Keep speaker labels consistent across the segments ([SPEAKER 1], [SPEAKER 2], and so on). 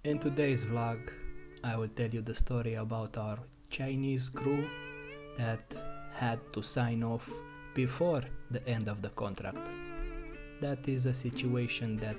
[SPEAKER 1] In today's vlog, I will tell you the story about our Chinese crew that had to sign off before the end of the contract. That is a situation that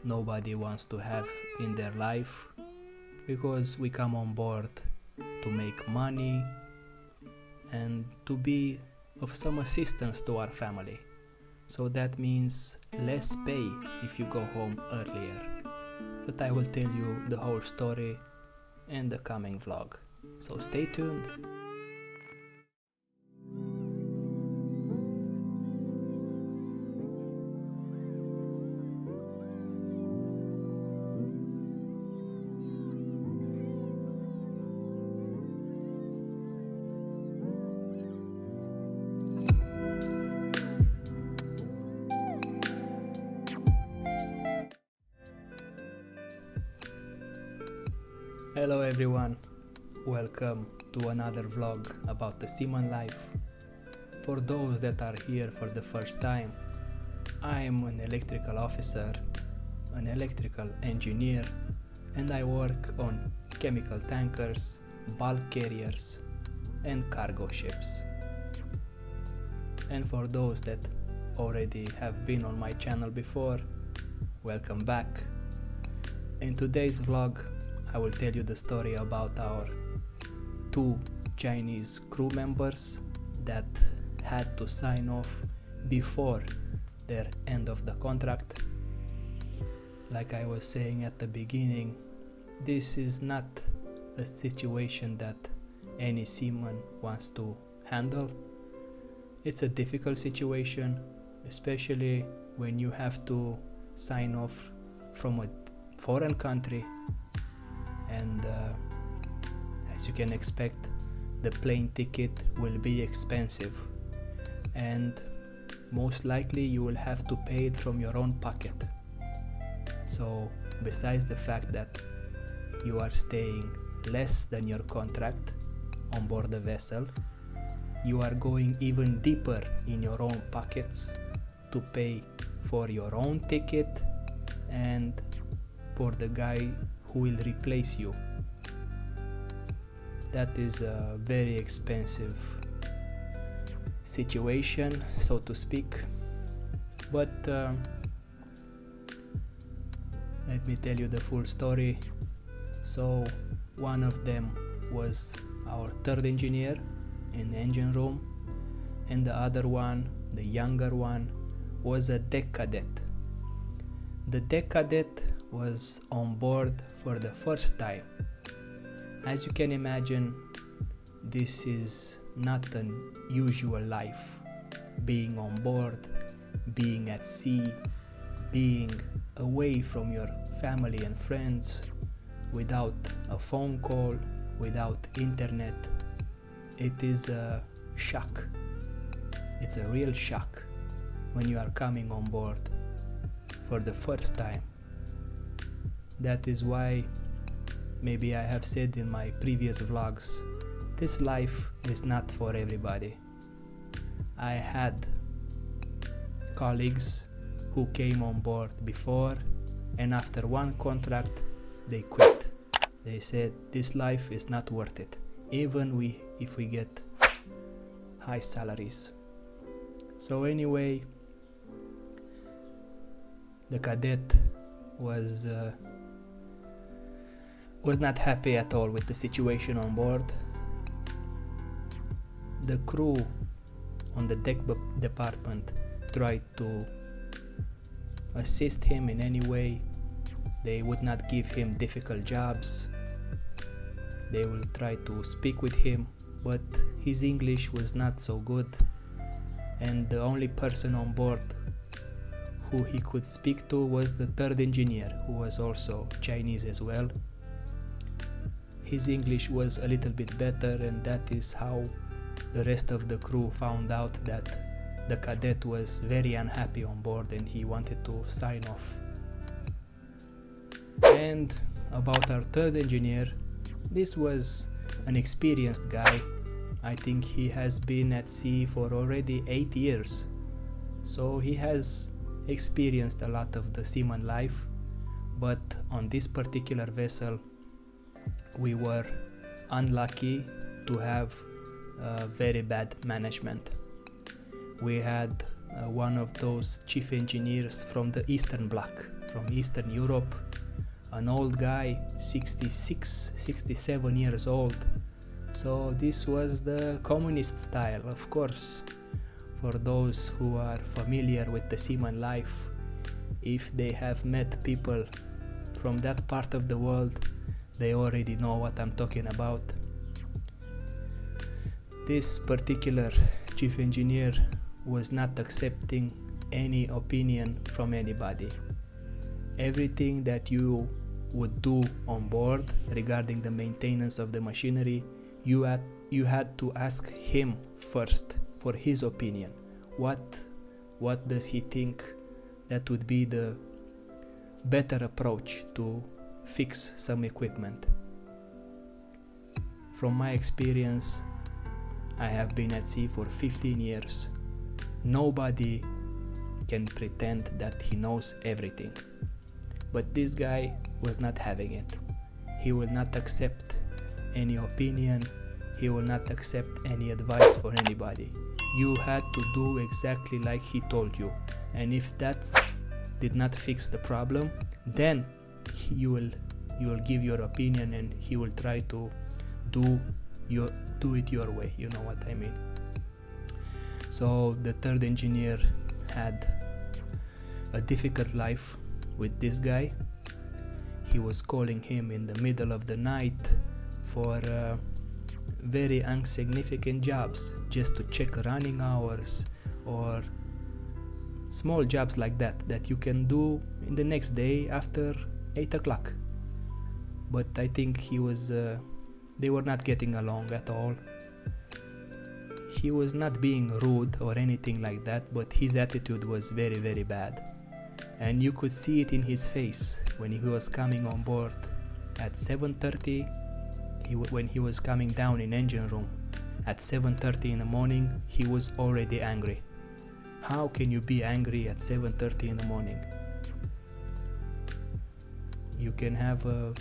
[SPEAKER 1] nobody wants to have in their life because we come on board to make money and to be of some assistance to our family. So that means less pay if you go home earlier. But I will tell you the whole story in the coming vlog. So stay tuned. Hello everyone, welcome to another vlog about the Seaman Life. For those that are here for the first time, I am an electrical officer, an electrical engineer, and I work on chemical tankers, bulk carriers, and cargo ships. And for those that already have been on my channel before, welcome back. In today's vlog, I will tell you the story about our two Chinese crew members that had to sign off before their end of the contract. Like I was saying at the beginning, this is not a situation that any seaman wants to handle. It's a difficult situation, especially when you have to sign off from a foreign country. And as you can expect, the plane ticket will be expensive, and most likely you will have to pay it from your own pocket. So besides the fact that you are staying less than your contract on board the vessel, you are going even deeper in your own pockets to pay for your own ticket and for the guy who will replace you. That is a very expensive situation, so to speak. But let me tell you the full story. So one of them was our third engineer in the engine room, and the other one, the younger one, was a deck cadet. The deck cadet was on board for the first time. As you can imagine, this is not an usual life. Being on board, being at sea, being away from your family and friends, without a phone call, without internet. It is a shock. It's a real shock when you are coming on board for the first time. That is why maybe I have said in my previous vlogs, this life is not for everybody. I had colleagues who came on board before, and after one contract they quit. They said this life is not worth it, even if we get high salaries. So anyway, the cadet was not happy at all with the situation on board. The crew on the deck department tried to assist him in any way. They would not give him difficult jobs. They will try to speak with him, but his English was not so good, and the only person on board who he could speak to was the third engineer, who was also Chinese as well. His English was a little bit better, and that is how the rest of the crew found out that the cadet was very unhappy on board and he wanted to sign off. And about our third engineer, this was an experienced guy. I think he has been at sea for already 8 years, so he has experienced a lot of the seaman life, but on this particular vessel we were unlucky to have very bad management. We had one of those chief engineers from the Eastern Bloc, from Eastern Europe, an old guy, 66, 67 years old. So this was the communist style, of course. For those who are familiar with the Seaman Life, if they have met people from that part of the world, they already know what I'm talking about. This particular chief engineer was not accepting any opinion from anybody. Everything that you would do on board regarding the maintenance of the machinery, you had to ask him first for his opinion. What does he think that would be the better approach to fix some equipment? From my experience, I have been at sea for 15 years. Nobody can pretend that he knows everything. But this guy was not having it. He will not accept any opinion. He will not accept any advice for anybody. You had to do exactly like he told you. And if that did not fix the problem, then you will give your opinion and he will try to do it your way. You know what I mean? So the third engineer had a difficult life with this guy. He was calling him in the middle of the night for very insignificant jobs, just to check running hours or small jobs like that you can do in the next day after 8 o'clock. But I think they were not getting along at all. He was not being rude or anything like that, but his attitude was very, very bad. And you could see it in his face when he was coming on board at 7:30. When he was coming down in engine room at 7:30 in the morning, he was already angry. How can you be angry at 7:30 in the morning? You can have a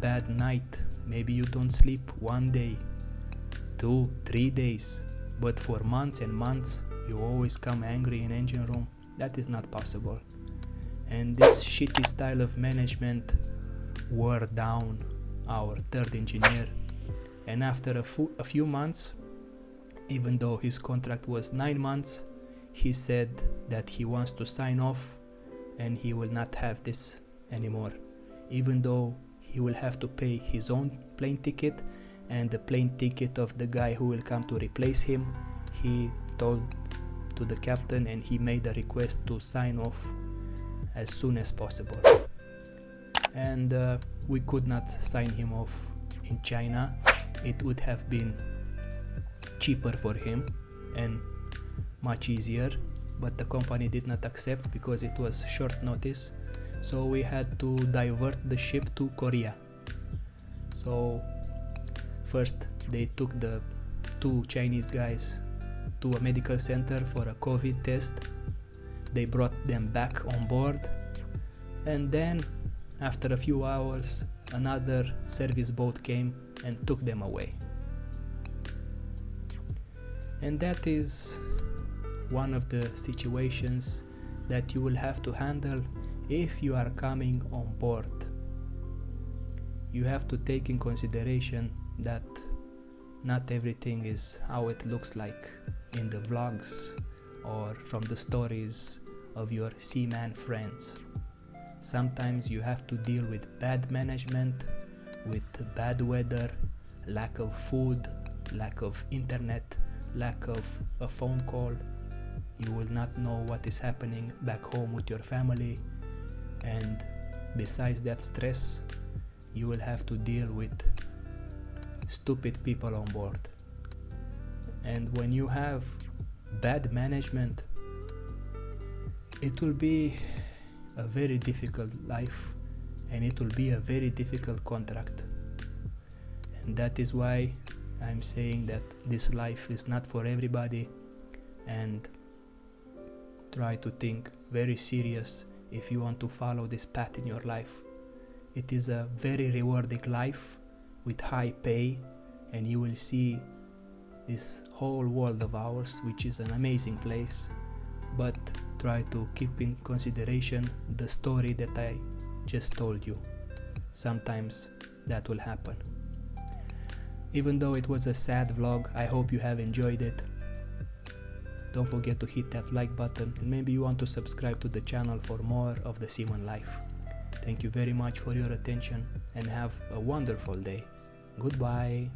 [SPEAKER 1] bad night. Maybe you don't sleep 1 day, 2, 3 days, but for months and months you always come angry in engine room. That is not possible. And this shitty style of management wore down our third engineer. And after a few months, even though his contract was 9 months, he said that he wants to sign off and he will not have this anymore, even though he will have to pay his own plane ticket and the plane ticket of the guy who will come to replace him. He told to the captain and he made a request to sign off as soon as possible. And we could not sign him off in China. It would have been cheaper for him and much easier, but the company did not accept because it was short notice. So we had to divert the ship to Korea. So first they took the 2 Chinese guys to a medical center for a COVID test. They brought them back on board, and then after a few hours another service boat came and took them away. And that is one of the situations that you will have to handle if you are coming on board. You have to take in consideration that not everything is how it looks like in the vlogs or from the stories of your seaman friends. Sometimes you have to deal with bad management, with bad weather, lack of food, lack of internet, lack of a phone call. You will not know what is happening back home with your family, and besides that stress, you will have to deal with stupid people on board. And when you have bad management, it will be a very difficult life and it will be a very difficult contract. And that is why I'm saying that this life is not for everybody, and try to think very serious if you want to follow this path in your life. It is a very rewarding life with high pay, and you will see this whole world of ours, which is an amazing place. But try to keep in consideration the story that I just told you. Sometimes that will happen. Even though it was a sad vlog, I hope you have enjoyed it. Don't forget to hit that like button, and maybe you want to subscribe to the channel for more of the Seaman Life. Thank you very much for your attention, and have a wonderful day. Goodbye.